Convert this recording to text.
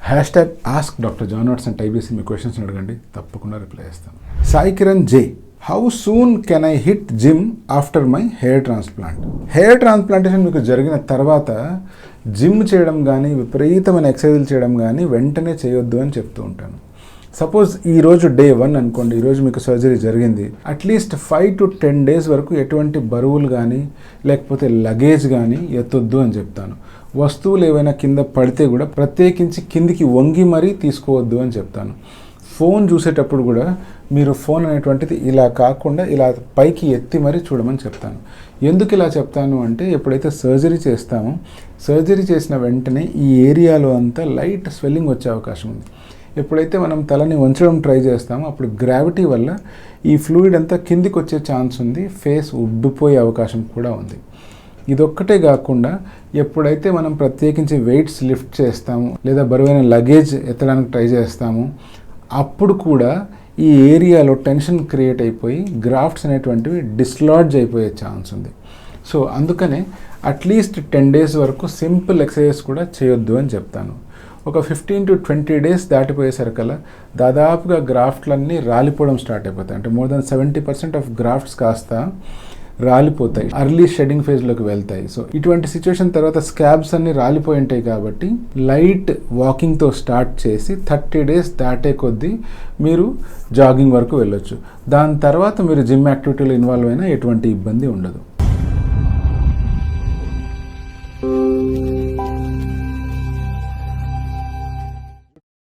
Hash tag ask doctor John Watson type చేసి మీ questions అడగండి, తప్పకుండా రిప్లై చేస్తాను. Sai Kiran J, how soon can I hit gym after my hair transplant? Hair transplantation మీకు జరిగిన తర్వాత జిమ్ చేయడం కానీ విపరీతమైన ఎక్సర్సైజులు చేయడం కానీ వెంటనే చేయొద్దు అని చెప్తూ ఉంటాను. సపోజ్ ఈరోజు డే 1 అనుకోండి, ఈరోజు మీకు సర్జరీ జరిగింది. అట్లీస్ట్ 5 to 10 days వరకు ఎటువంటి బరువులు కానీ లేకపోతే లగేజ్ కానీ ఎత్తొద్దు అని చెప్తాను. వస్తువులు ఏవైనా కింద పడితే కూడా ప్రత్యేకించి కిందికి వంగి మరీ తీసుకోవద్దు అని చెప్తాను. ఫోన్ చూసేటప్పుడు కూడా మీరు ఫోన్ అనేటువంటిది ఇలా కాకుండా ఇలా పైకి ఎత్తి మరీ చూడమని చెప్తాను. ఎందుకు ఇలా చెప్తాను అంటే, ఎప్పుడైతే సర్జరీ చేస్తామో సర్జరీ చేసిన వెంటనే ఈ ఏరియాలో అంతా లైట్ స్వెల్లింగ్ వచ్చే అవకాశం ఉంది. ఎప్పుడైతే మనం తలని వంచడం ట్రై చేస్తామో అప్పుడు గ్రావిటీ వల్ల ఈ ఫ్లూయిడ్ అంతా కిందికి వచ్చే ఛాన్స్ ఉంది, ఫేస్ ఉబ్బిపోయే అవకాశం కూడా ఉంది. ఇదొక్కటే కాకుండా ఎప్పుడైతే మనం ప్రత్యేకించి వెయిట్స్ లిఫ్ట్ చేస్తాము లేదా బరువైన లగేజ్ ఎత్తడానికి ట్రై చేస్తాము అప్పుడు కూడా ఈ ఏరియాలో టెన్షన్ క్రియేట్ అయిపోయి గ్రాఫ్ట్స్ అనేటువంటివి డిస్లాడ్జ్ అయిపోయే ఛాన్స్ ఉంది. సో అందుకనే అట్లీస్ట్ 10 days వరకు సింపుల్ ఎక్సర్సైజెస్ కూడా చేయొద్దు అని చెప్తాను. ఒక 15 to 20 days దాటిపోయేసరికల్లా దాదాపుగా గ్రాఫ్ట్లన్నీ రాలిపోవడం స్టార్ట్ అయిపోతాయి. అంటే మోర్ దెన్ 70% ఆఫ్ గ్రాఫ్ట్స్ కాస్త రాలిపోతాయి, అర్లీ షెడ్డింగ్ ఫేజ్లోకి వెళ్తాయి. సో ఇటువంటి సిచ్యువేషన్ తర్వాత స్కాబ్స్ అన్నీ రాలిపోయి ఉంటాయి కాబట్టి లైట్ వాకింగ్తో స్టార్ట్ చేసి 30 days దాటే కొద్దీ మీరు జాగింగ్ వరకు వెళ్ళొచ్చు. దాని తర్వాత మీరు జిమ్ యాక్టివిటీలో ఇన్వాల్వ్ అయినా ఎటువంటి ఇబ్బంది ఉండదు.